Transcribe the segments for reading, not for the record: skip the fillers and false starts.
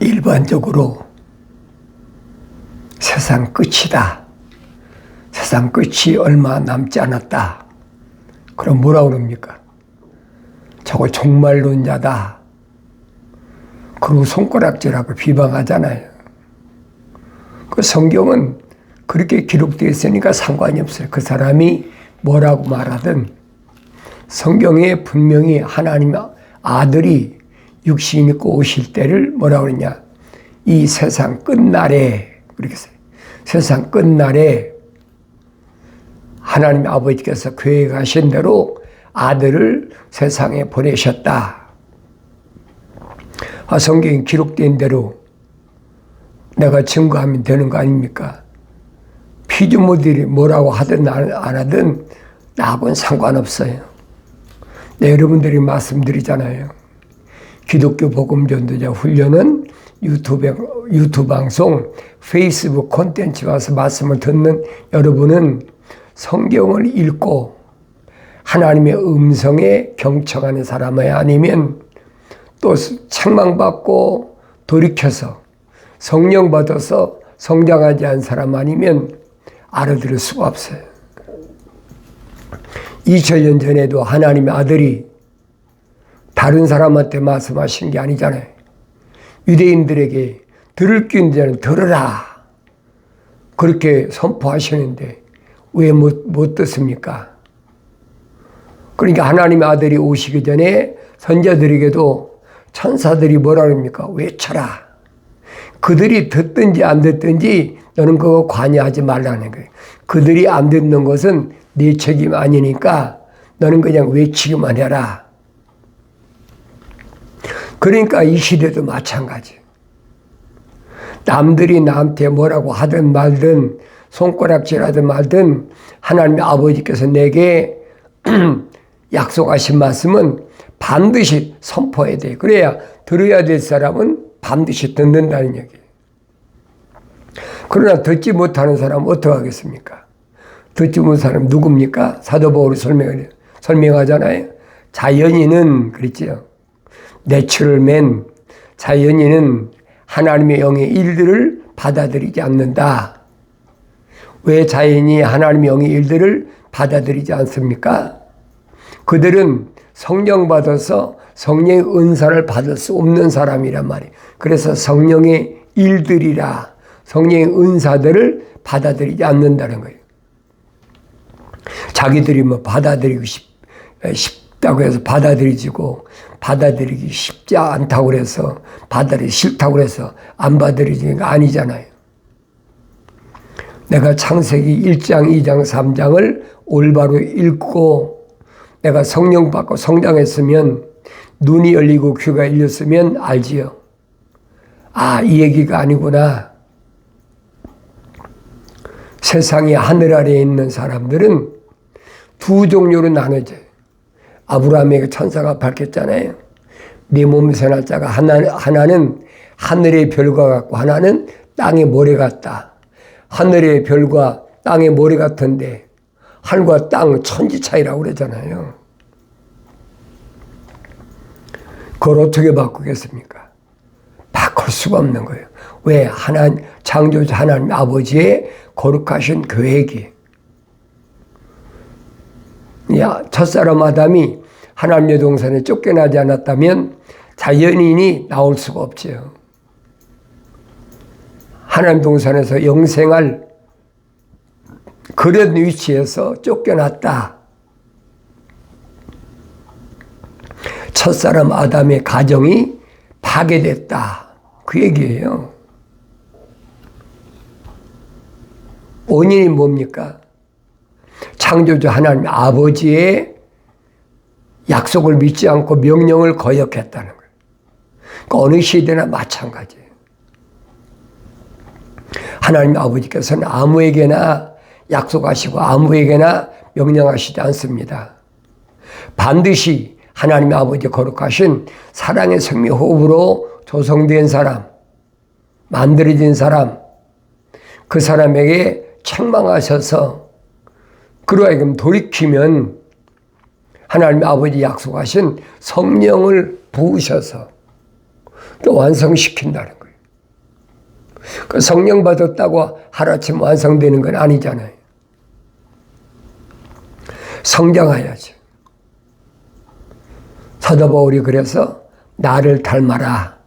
일반적으로 세상 끝이다. 세상 끝이 얼마 남지 않았다. 그럼 뭐라 그럽니까? 저거 종말론자다. 그리고 손가락질하고 비방하잖아요. 그 성경은 그렇게 기록되어 있으니까 상관이 없어요. 그 사람이 뭐라고 말하든 성경에 분명히 하나님 아들이 육신 입고 오실 때를 뭐라고 그러냐. 이 세상 끝날에, 그렇게 써요. 세상 끝날에 하나님 아버지께서 계획하신 대로 아들을 세상에 보내셨다. 성경에 기록된 대로 내가 증거하면 되는 거 아닙니까? 피조물들이 뭐라고 하든 안 하든 나하고는 상관없어요. 네, 여러분들이 말씀드리잖아요. 기독교 복음 전도자 훈련은 유튜브 방송, 페이스북 콘텐츠 와서 말씀을 듣는 여러분은 성경을 읽고 하나님의 음성에 경청하는 사람이 아니면 또 책망받고 돌이켜서 성령 받아서 성장하지 않은 사람 아니면 알아들을 수가 없어요. 2000년 전에도 하나님의 아들이 다른 사람한테 말씀하신 게 아니잖아요. 유대인들에게 들을 게 있는 자는 들으라. 그렇게 선포하시는데 왜 못 듣습니까? 그러니까 하나님의 아들이 오시기 전에 선자들에게도 천사들이 뭐라 그럽니까? 외쳐라. 그들이 듣든지 안 듣든지 너는 그거 관여하지 말라는 거예요. 그들이 안 듣는 것은 네 책임 아니니까 너는 그냥 외치기만 해라. 그러니까 이 시대도 마찬가지. 남들이 나한테 뭐라고 하든 말든 손가락질하든 말든 하나님 아버지께서 내게 약속하신 말씀은 반드시 선포해야 돼. 그래야 들어야 될 사람은 반드시 듣는다는 얘기예요. 그러나 듣지 못하는 사람은 어떻게 하겠습니까? 듣지 못하는 사람 누굽니까? 사도 바울이 설명하잖아요. 자연인은 그랬지요. 내추럴맨, 자연인은 하나님의 영의 일들을 받아들이지 않는다. 왜 자연이 하나님의 영의 일들을 받아들이지 않습니까? 그들은 성령 받아서 성령의 은사를 받을 수 없는 사람이란 말이에요. 그래서 성령의 일들이라 성령의 은사들을 받아들이지 않는다는 거예요. 자기들이 뭐 받아들이고 싶다고 해서 받아들이기 쉽지 않다고 그래서 받아들이기 싫다고 그래서 안 받아들이는 게 아니잖아요. 내가 창세기 1장, 2장, 3장을 올바로 읽고 내가 성령 받고 성장했으면 눈이 열리고 귀가 열렸으면 알지요. 아, 이 얘기가 아니구나. 세상에 하늘 아래에 있는 사람들은 두 종류로 나눠져요. 아브라함에게 천사가 밝혔잖아요. 네 몸에서 날 자가 하나는 하늘의 별과 같고 하나는 땅의 모래 같다. 하늘의 별과 땅의 모래 같은데 하늘과 땅 천지 차이라고 그러잖아요. 그걸 어떻게 바꾸겠습니까? 바꿀 수가 없는 거예요. 왜? 창조자 하나님 아버지의 거룩하신 계획이. 첫사람 아담이 하나님의 동산에 쫓겨나지 않았다면 자연인이 나올 수가 없죠. 하나님 동산에서 영생할 그런 위치에서 쫓겨났다. 첫사람 아담의 가정이 파괴됐다. 그 얘기예요. 원인이 뭡니까? 창조주 하나님 아버지의 약속을 믿지 않고 명령을 거역했다는 거예요. 그러니까 어느 시대나 마찬가지예요. 하나님 아버지께서는 아무에게나 약속하시고 아무에게나 명령하시지 않습니다. 반드시 하나님 아버지 거룩하신 사랑의 생명 호흡으로 조성된 사람, 만들어진 사람, 그 사람에게 책망하셔서 그로 하여금 돌이키면 하나님 아버지 약속하신 성령을 부으셔서 또 완성시킨다는 거예요. 그 성령 받았다고 하루아침 완성되는 건 아니잖아요. 성장해야지. 사도 바울이 그래서 나를 닮아라.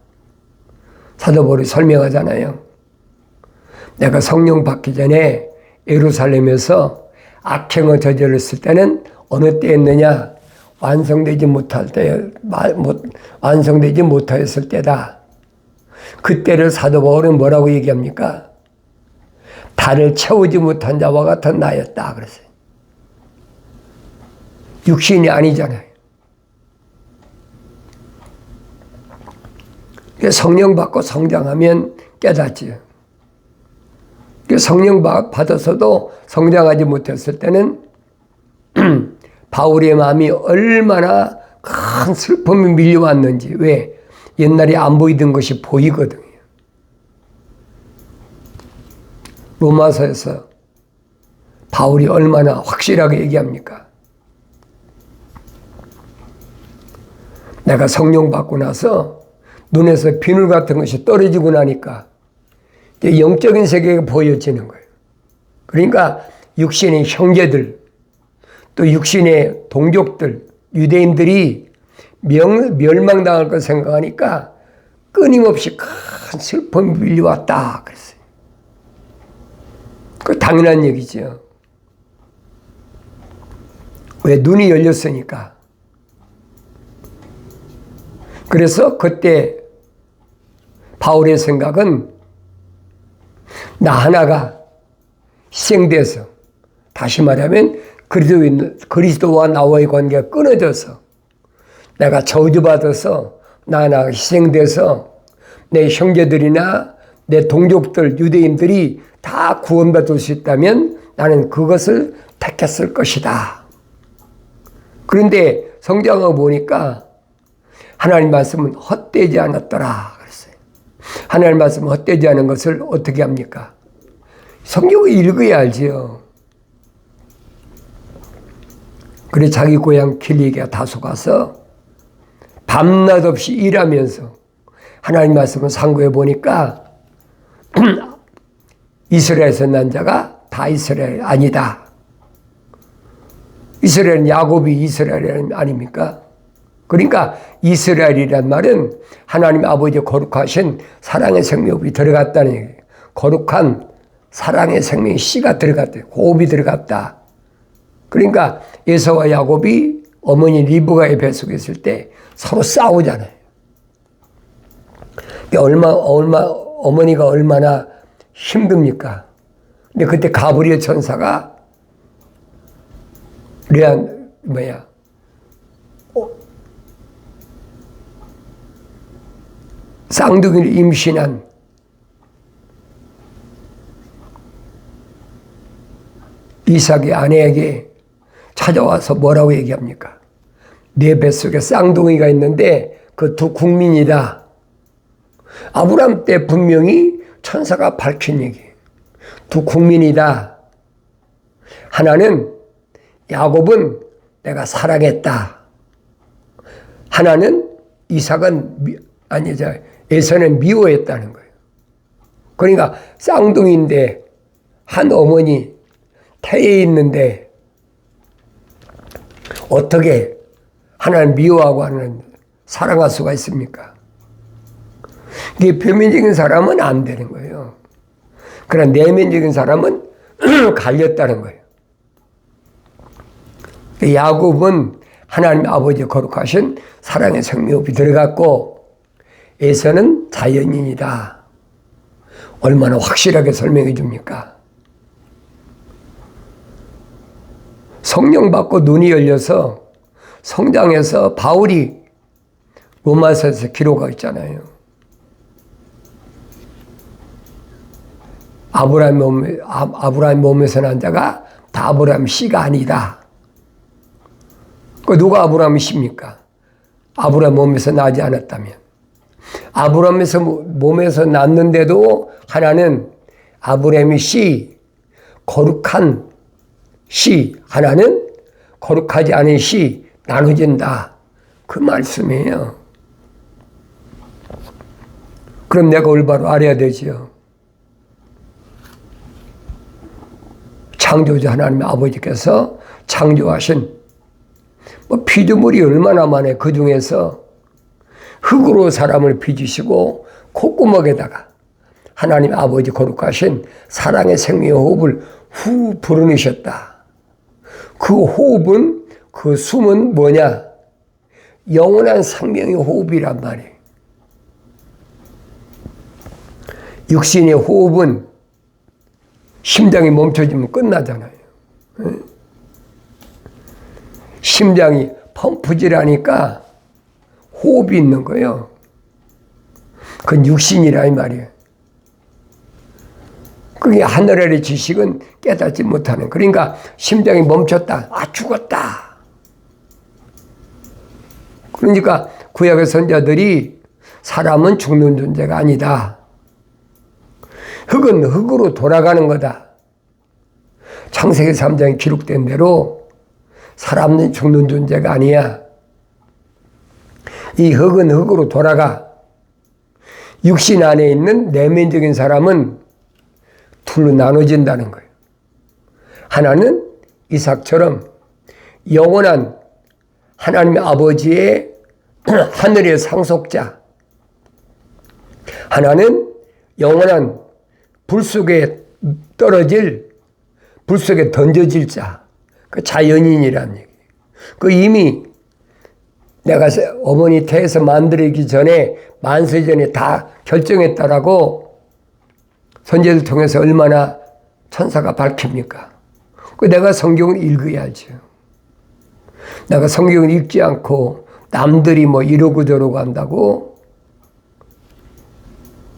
사도 바울이 설명하잖아요. 내가 성령 받기 전에 예루살렘에서 악행을 저질렀을 때는 어느 때였느냐? 완성되지 못하였을 때다. 그때를 사도 바울은 뭐라고 얘기합니까? 달을 채우지 못한 자와 같은 나였다 그랬어요. 육신이 아니잖아요. 성령 받고 성장하면 깨닫지요. 성령 받아서도 성장하지 못했을 때는 바울의 마음이 얼마나 큰 슬픔이 밀려왔는지. 왜? 옛날에 안 보이던 것이 보이거든요. 로마서에서 바울이 얼마나 확실하게 얘기합니까? 내가 성령 받고 나서 눈에서 비늘 같은 것이 떨어지고 나니까 영적인 세계가 보여지는 거예요. 그러니까 육신의 형제들, 또 육신의 동족들, 유대인들이 멸망당할 걸 생각하니까 끊임없이 큰 슬픔이 밀려왔다 그랬어요. 그 당연한 얘기죠. 왜? 눈이 열렸으니까. 그래서 그때 바울의 생각은 나 하나가 희생돼서, 다시 말하면 그리스도와 나와의 관계가 끊어져서 내가 저주받아서 나 하나가 희생돼서 내 형제들이나 내 동족들, 유대인들이 다 구원받을 수 있다면 나는 그것을 택했을 것이다. 그런데 성경을 보니까 하나님 말씀은 헛되지 않았더라 그랬어요. 하나님 말씀은 헛되지 않은 것을 어떻게 합니까? 성경을 읽어야 알지요. 그래 자기 고향 길리기아 다소 가서 밤낮 없이 일하면서 하나님 말씀을 상고해 보니까 이스라엘에서 난 자가 다 이스라엘 아니다. 이스라엘은 야곱이 이스라엘 아닙니까? 그러니까 이스라엘이란 말은 하나님 아버지 거룩하신 사랑의 생명이 들어갔다는 얘기예요. 거룩한 사랑의 생명의 씨가 들어갔다. 호흡이 들어갔다. 그러니까 에서와 야곱이 어머니 리브가의 뱃속에 있을 때 서로 싸우잖아요. 어머니가 얼마나 힘듭니까? 근데 그때 가브리엘 천사가 쌍둥이를 임신한 이삭의 아내에게 찾아와서 뭐라고 얘기합니까? 내 뱃속에 쌍둥이가 있는데 그 두 국민이다. 아브라함 때 분명히 천사가 밝힌 얘기예요. 두 국민이다. 하나는 야곱은 내가 사랑했다. 하나는 이삭은 에서는 미워했다는 거예요. 그러니까 쌍둥이인데 한 어머니 태에 있는데 어떻게 하나님 미워하고 하는 사랑할 수가 있습니까? 이게 표면적인 사람은 안 되는 거예요. 그러나 내면적인 사람은 갈렸다는 거예요. 야곱은 하나님 아버지 거룩하신 사랑의 생명이 들어갔고 에서는 자연인이다. 얼마나 확실하게 설명해 줍니까? 성령 받고 눈이 열려서 성장해서 바울이 로마서에서 기록하고 있잖아요. 아브라함 몸에서 난 자가 다 아브라함 씨가 아니다. 그 누가 아브라함 씨입니까? 아브라함 몸에서 나지 않았다면. 아브라함에서 몸에서 났는데도 하나는 아브라함이 씨, 거룩한 씨, 하나는 거룩하지 않은 씨 나눠진다. 그 말씀이에요. 그럼 내가 올바로 알아야 되지요. 창조주 하나님의 아버지께서 창조하신 피조물이 얼마나 많아요. 그 중에서 흙으로 사람을 빚으시고 콧구멍에다가 하나님 아버지 거룩하신 사랑의 생명의 호흡을 후 불어넣으셨다. 그 호흡은, 그 숨은 뭐냐? 영원한 생명의 호흡이란 말이에요. 육신의 호흡은 심장이 멈춰지면 끝나잖아요. 심장이 펌프질하니까 호흡이 있는 거예요. 그건 육신이라 이 말이에요. 그게 하늘의 지식은 깨닫지 못하는. 그러니까 심장이 멈췄다. 아, 죽었다. 그러니까 구약의 선자들이 사람은 죽는 존재가 아니다. 흙은 흙으로 돌아가는 거다. 창세기 3장에 기록된 대로 사람은 죽는 존재가 아니야. 이 흙은 흙으로 돌아가. 육신 안에 있는 내면적인 사람은 둘로 나눠진다는 거예요. 하나는 이삭처럼 영원한 하나님의 아버지의 하늘의 상속자. 하나는 영원한 불 속에 떨어질, 불 속에 던져질 자. 그 자연인이라는 얘기예요. 그 이미 내가 어머니 태에서 만들기 전에, 만세 전에 다 결정했다라고 선제를 통해서 얼마나 천사가 밝힙니까? 그 내가 성경을 읽어야죠. 내가 성경을 읽지 않고 남들이 이러고 저러고 한다고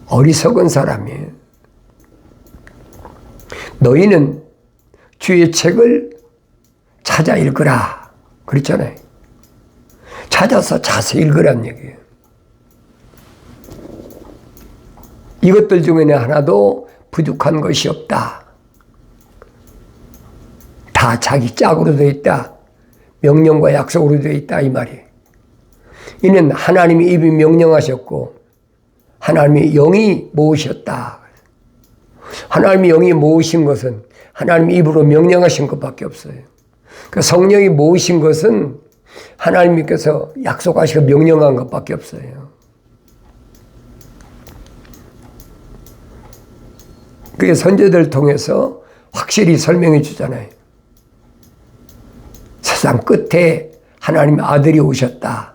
어리석은 사람이에요. 너희는 주의 책을 찾아 읽으라. 그랬잖아요. 찾아서 자세히 읽으란 얘기예요. 이것들 중에는 하나도 부족한 것이 없다. 다 자기 짝으로 되어 있다. 명령과 약속으로 되어 있다 이 말이에요. 이는 하나님이 입이 명령하셨고 하나님이 영이 모으셨다. 하나님이 영이 모으신 것은 하나님이 입으로 명령하신 것밖에 없어요. 그러니까 성령이 모으신 것은 하나님께서 약속하시고 명령한 것밖에 없어요. 그게 선제들 통해서 확실히 설명해 주잖아요. 세상 끝에 하나님의 아들이 오셨다.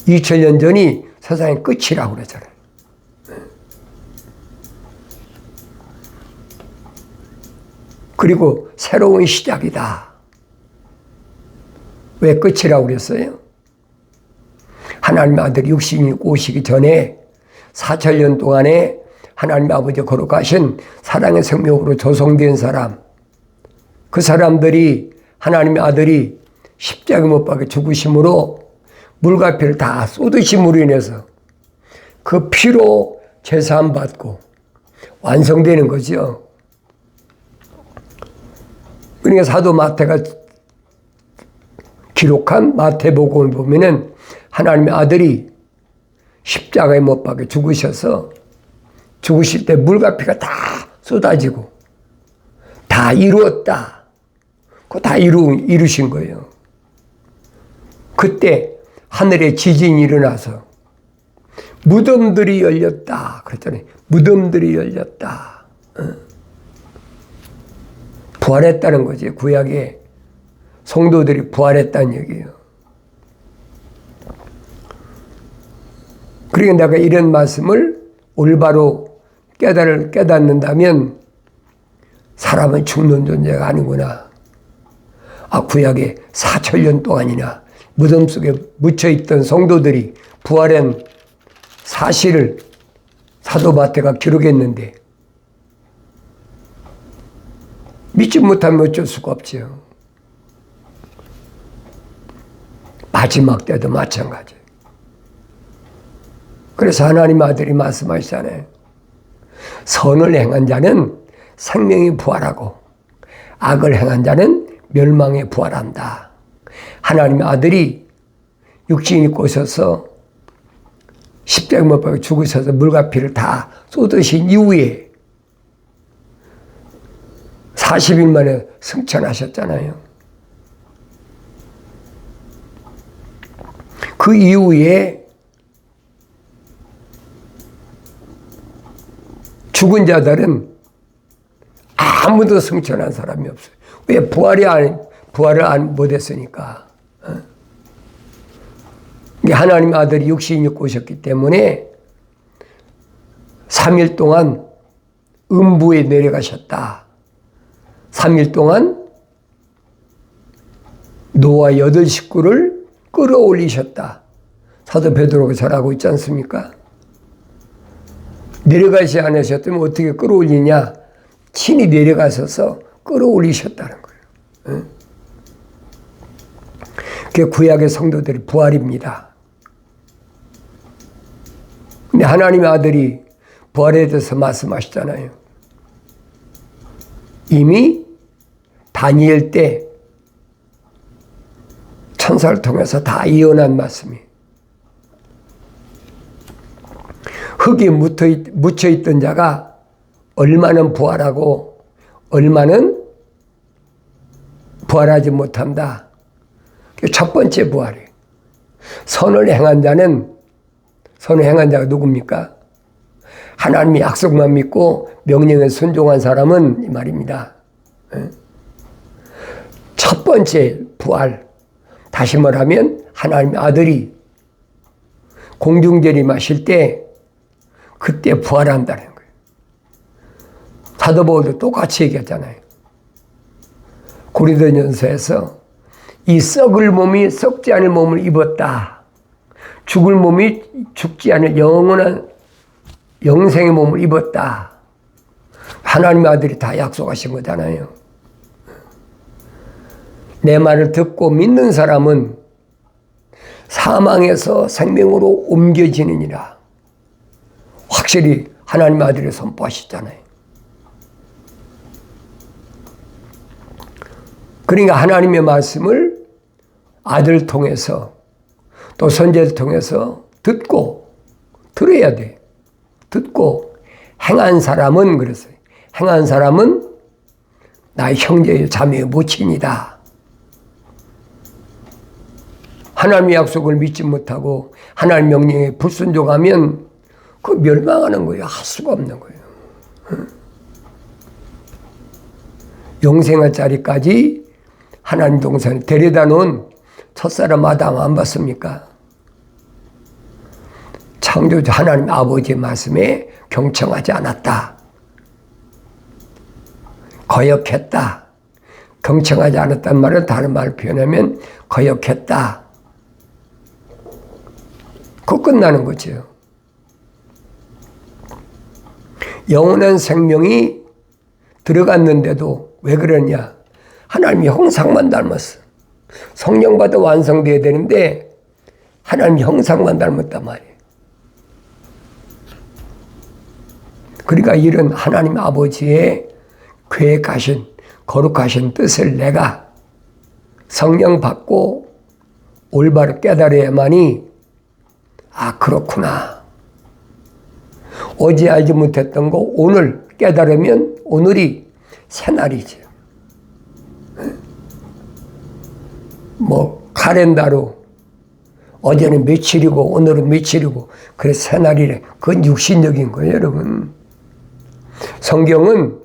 2000년 전이 세상의 끝이라고 그러잖아요. 그리고 새로운 시작이다. 왜 끝이라고 그랬어요? 하나님의 아들이 육신이 오시기 전에 4000년 동안에 하나님 아버지 거룩하신 사랑의 생명으로 조성된 사람, 그 사람들이 하나님의 아들이 십자가 못 박혀 죽으심으로 물과 피를 다 쏟으심으로 인해서 그 피로 제사함 받고 완성되는 거죠. 그러니까 사도 마태가 기록한 마태복음을 보면은 하나님의 아들이 십자가에 못 박혀 죽으셔서 죽으실 때 물과 피가 다 쏟아지고 다 이루었다. 그거 다 이루신 거예요. 그때 하늘에 지진이 일어나서 무덤들이 열렸다. 그랬더니 무덤들이 열렸다. 부활했다는 거지. 구약에 성도들이 부활했다는 얘기예요. 그러니까 내가 이런 말씀을 올바로 깨닫는다면 사람은 죽는 존재가 아니구나. 아, 구약에 4000년 동안이나 무덤 속에 묻혀있던 성도들이 부활한 사실을 사도 마태가 기록했는데 믿지 못하면 어쩔 수가 없죠. 마지막 때도 마찬가지예요. 그래서 하나님 아들이 말씀하시잖아요. 선을 행한 자는 생명이 부활하고 악을 행한 자는 멸망에 부활한다. 하나님의 아들이 육신이 입고 오셔서 십자가에 못 박혀 죽으셔서 물과 피를 다 쏟으신 이후에 40일 만에 승천하셨잖아요. 그 이후에 죽은 자들은 아무도 승천한 사람이 없어요. 왜? 부활을 못했으니까. 하나님 아들이 육신이 입고 오셨기 때문에 3일 동안 음부에 내려가셨다. 3일 동안 노아 8 식구를 끌어올리셨다. 사도 베드로가 잘하고 있지 않습니까? 내려가지 않으셨다면 어떻게 끌어올리냐? 친히 내려가셔서 끌어올리셨다는 거예요. 그게 구약의 성도들의 부활입니다. 근데 하나님의 아들이 부활에 대해서 말씀하시잖아요. 이미 다니엘 때 천사를 통해서 다 예언한 말씀이에요. 흙에 묻혀있던 자가 얼마는 부활하고 얼마는 부활하지 못한다. 그게 첫 번째 부활이에요. 선을 행한 자가 누굽니까? 하나님의 약속만 믿고 명령에 순종한 사람은 이 말입니다. 첫 번째 부활, 다시 말하면 하나님의 아들이 공중재림하실 때 그때 부활한다는 거예요. 사도 바울도 똑같이 얘기했잖아요. 고린도전서에서 이 썩을 몸이 썩지 않을 몸을 입었다. 죽을 몸이 죽지 않을 영원한 영생의 몸을 입었다. 하나님의 아들이 다 약속하신 거잖아요. 내 말을 듣고 믿는 사람은 사망에서 생명으로 옮겨지느니라. 확실히 하나님의 아들이 선포하셨잖아요. 그러니까 하나님의 말씀을 아들 통해서 또 선지자를 통해서 듣고 들어야 돼. 듣고 행한 사람은 그랬어요. 행한 사람은 나의 형제의 자매의 모친이다. 하나님의 약속을 믿지 못하고 하나님 명령에 불순종하면 그 멸망하는 거예요. 할 수가 없는 거예요. 영생할 자리까지 하나님 동산에 데려다 놓은 첫사람 아담 안 봤습니까? 창조주 하나님 아버지의 말씀에 경청하지 않았다. 거역했다. 경청하지 않았단 말은 다른 말을 표현하면 거역했다. 그거 끝나는 거죠. 영원한 생명이 들어갔는데도 왜 그러냐? 하나님의 형상만 닮았어. 성령받아 완성돼야 되는데 하나님의 형상만 닮았단 말이에요. 그러니까 이런 하나님 아버지의 계획하신 거룩하신 뜻을 내가 성령 받고 올바로 깨달아야만이 그렇구나. 어제 알지 못했던 거 오늘 깨달으면 오늘이 새날이죠. 카렌다로 어제는 며칠이고 오늘은 며칠이고 그래서 새날이래. 그건 육신적인 거예요, 여러분. 성경은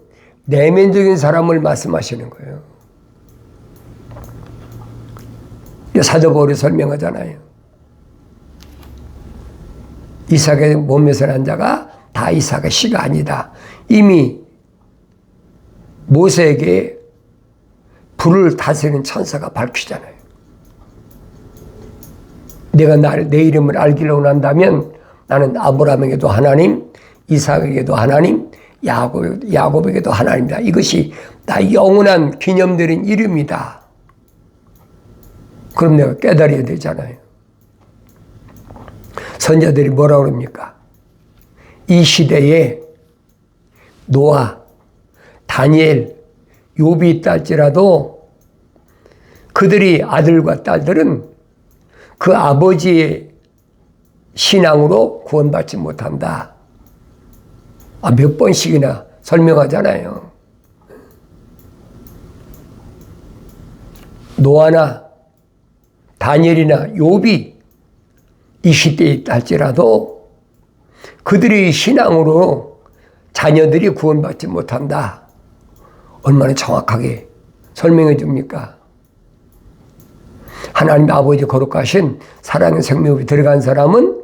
내면적인 사람을 말씀하시는 거예요. 사도 바울이 설명하잖아요. 이삭의 몸에서 난 자가 다 이삭의 씨가 아니다. 이미 모세에게 불을 다스리는 천사가 밝히잖아요. 내가 내 이름을 알기로 한다면 나는 아브라함에게도 하나님, 이삭에게도 하나님, 야곱에게도 하나님이다. 이것이 나 영원한 기념되는 이름이다. 그럼 내가 깨달아야 되잖아요. 선자들이 뭐라 그럽니까? 이 시대에 노아, 다니엘, 욥이 있다 할지라도 그들이 아들과 딸들은 그 아버지의 신앙으로 구원받지 못한다. 몇 번씩이나 설명하잖아요. 노아나 다니엘이나 욥이 이 시대에 있다 할지라도 그들의 신앙으로 자녀들이 구원받지 못한다. 얼마나 정확하게 설명해 줍니까? 하나님 아버지 거룩하신 사랑의 생명이 들어간 사람은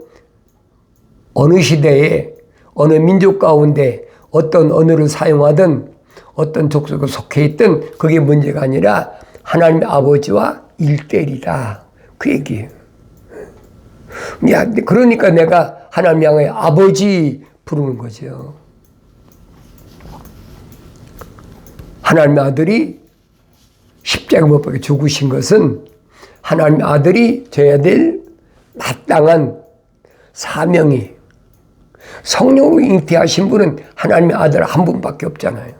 어느 시대에 어느 민족 가운데 어떤 언어를 사용하든 어떤 족속에 속해 있든 그게 문제가 아니라 하나님 아버지와 일대일이다. 그 얘기예요. 그러니까 내가 하나님 향해 아버지 부르는 거죠. 하나님의 아들이 십자가 못 박혀 죽으신 것은 하나님의 아들이 져야 될 마땅한 사명이, 성령으로 잉태하신 분은 하나님의 아들 한 분밖에 없잖아요.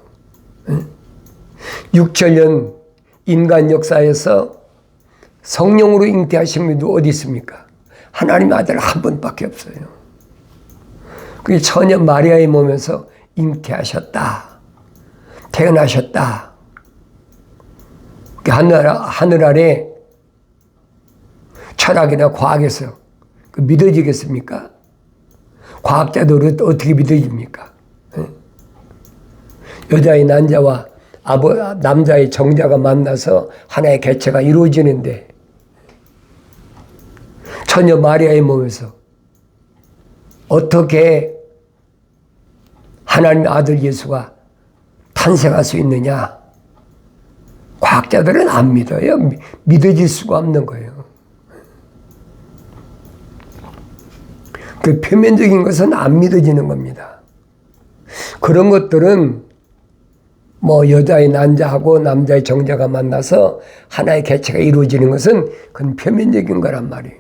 6천년 인간 역사에서 성령으로 잉태하신 분이 어디 있습니까? 하나님의 아들 한 분밖에 없어요. 그게 처녀 마리아의 몸에서 잉태하셨다. 태어나셨다. 하늘 아래 철학이나 과학에서 믿어지겠습니까? 과학자들은 어떻게 믿어집니까? 여자의 난자와 남자의 정자가 만나서 하나의 개체가 이루어지는데 처녀 마리아의 몸에서 어떻게 하나님의 아들 예수가 탄생할 수 있느냐? 과학자들은 안 믿어요. 믿어질 수가 없는 거예요. 그 표면적인 것은 안 믿어지는 겁니다. 그런 것들은 여자의 난자하고 남자의 정자가 만나서 하나의 개체가 이루어지는 것은 그건 표면적인 거란 말이에요.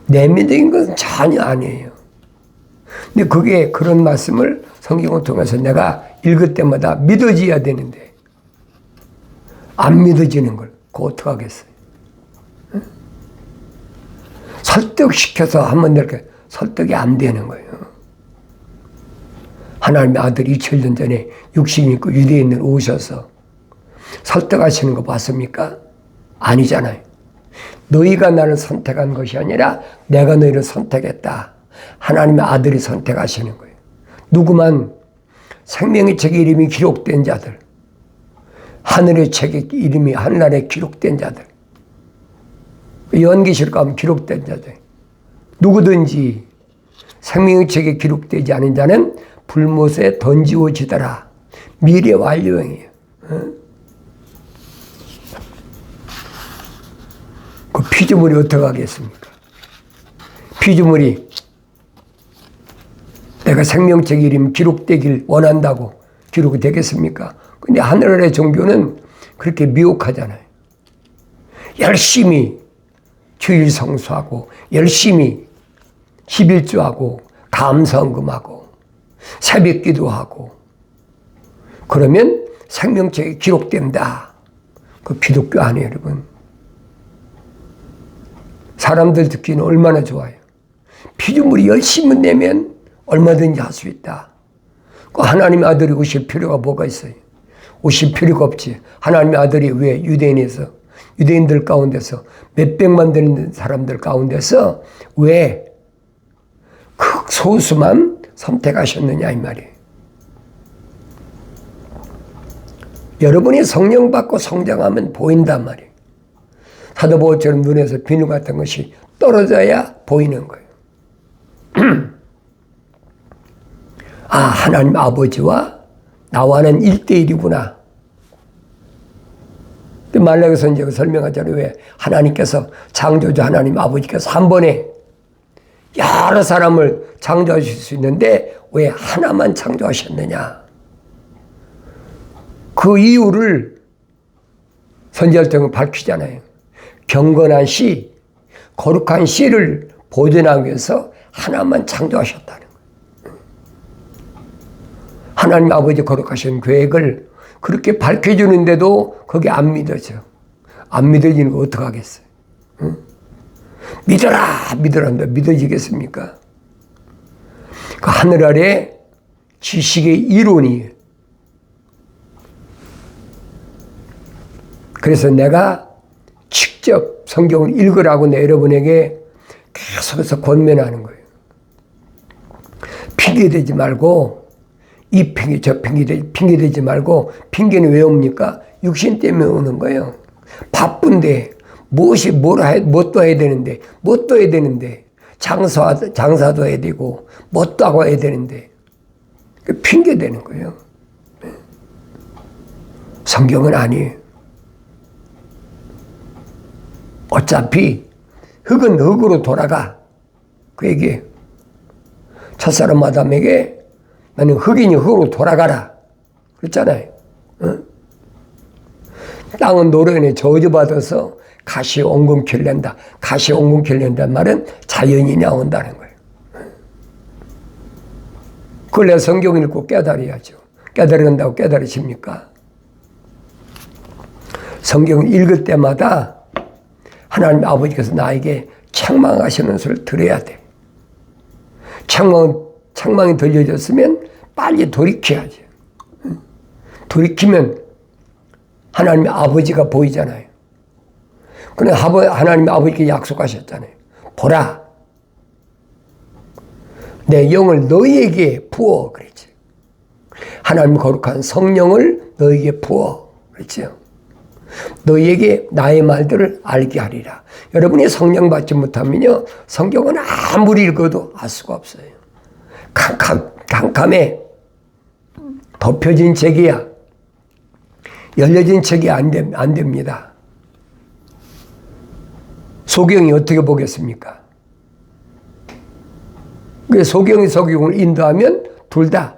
내면적인 것은 전혀 아니에요. 근데 그게 그런 말씀을 성경을 통해서 내가 읽을 때마다 믿어져야 되는데 안 믿어지는 걸 그거 어떡하겠어요? 설득시켜서 하면 이렇게 설득이 안 되는 거예요. 하나님의 아들이 2000년 전에 육신이 있고 유대인을 오셔서 설득하시는 거 봤습니까? 아니잖아요. 너희가 나를 선택한 것이 아니라 내가 너희를 선택했다. 하나님의 아들이 선택하시는 거예요. 누구만 생명의 책에 이름이 기록된 자들, 하늘의 책에 이름이 하늘나라에 기록된 자들, 요한계시록 가면 기록된 자들, 누구든지 생명의 책에 기록되지 않은 자는 불못에 던지워지더라. 미래 완료형이에요. 그 피조물이 어떻게 하겠습니까? 피조물이 내가 생명책 이름 기록되길 원한다고 기록이 되겠습니까? 근데 하늘의 종교는 그렇게 미혹하잖아요. 열심히 주일 성수하고 열심히 11조하고 감사헌금하고 새벽 기도하고 그러면 생명책에 기록된다. 그 기독교 아니에요, 여러분. 사람들 듣기는 얼마나 좋아요. 피조물이 열심히 내면 얼마든지 할 수 있다. 그 하나님의 아들이 오실 필요가 뭐가 있어요? 오실 필요가 없지. 하나님의 아들이 왜 유대인들 가운데서 몇백만 되는 사람들 가운데서 왜 극소수만 선택하셨느냐 이 말이에요. 여러분이 성령 받고 성장하면 보인단 말이에요. 사도 바울처럼 눈에서 비누 같은 것이 떨어져야 보이는 거예요. 아, 하나님 아버지와 나와는 1대1이구나. 말라기서 이제 설명하잖아요. 왜 하나님께서 창조주 하나님 아버지께서 한 번에 여러 사람을 창조하실 수 있는데 왜 하나만 창조하셨느냐. 그 이유를 선지자를 통해 밝히잖아요. 경건한 씨, 거룩한 씨를 보존하기 위해서 하나만 창조하셨다는 거예요. 하나님 아버지 거룩하신 계획을 그렇게 밝혀주는데도 그게 안 믿어져. 안 믿어지는 거 어떡하겠어요? 응? 믿어라, 믿어라. 믿어지겠습니까? 그 하늘 아래 지식의 이론이 그래서 내가 직접 성경을 읽으라고 여러분에게 계속해서 권면하는 거예요. 핑계대지 말고, 이 핑계, 저 핑계대지 말고, 핑계는 왜 옵니까? 육신 때문에 오는 거예요. 바쁜데, 뭣도 해야 되는데, 장사도 해야 되고, 뭣도 하고 해야 되는데, 핑계대는 거예요. 성경은 아니에요. 어차피 흙은 흙으로 돌아가. 그 얘기예요. 첫사람 아담에게 나는 흙이니 흙으로 돌아가라. 그랬잖아요. 땅은 노련에 저주받아서 가시 엉겅퀴를 낸다. 가시 엉겅퀴를 낸다는 말은 자연이 나온다는 거예요. 그걸 내가 성경 읽고 깨달아야죠. 깨달은다고 깨달으십니까? 성경을 읽을 때마다 하나님 아버지께서 나에게 책망하시는 소리를 들어야 돼. 책망이 들려졌으면 빨리 돌이켜야지. 돌이키면 하나님 아버지가 보이잖아요. 그런데 하나님 아버지께 약속하셨잖아요. 보라, 내 영을 너희에게 부어. 그랬죠. 하나님 거룩한 성령을 너희에게 부어. 그랬죠. 너희에게 나의 말들을 알게 하리라. 여러분이 성령 받지 못하면요, 성경은 아무리 읽어도 알 수가 없어요. 캄캄해. 덮여진 책이야. 열려진 책이 안 됩니다. 소경이 어떻게 보겠습니까? 소경이 소경을 인도하면 둘 다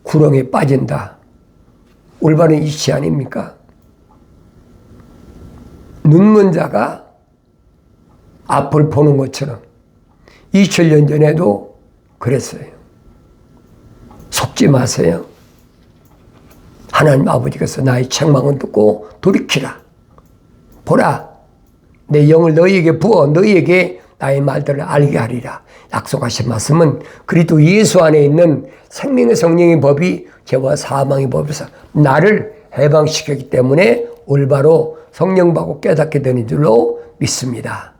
구렁에 빠진다. 올바른 이치 아닙니까? 눈먼 자가 앞을 보는 것처럼 2000년 전에도 그랬어요. 속지 마세요. 하나님 아버지께서 나의 책망을 듣고 돌이키라. 보라, 내 영을 너희에게 부어 너희에게 나의 말들을 알게 하리라. 약속하신 말씀은 그리스도 예수 안에 있는 생명의 성령의 법이 죄와 사망의 법에서 나를 해방시켰기 때문에 올바로 성령 받고 깨닫게 되는 줄로 믿습니다.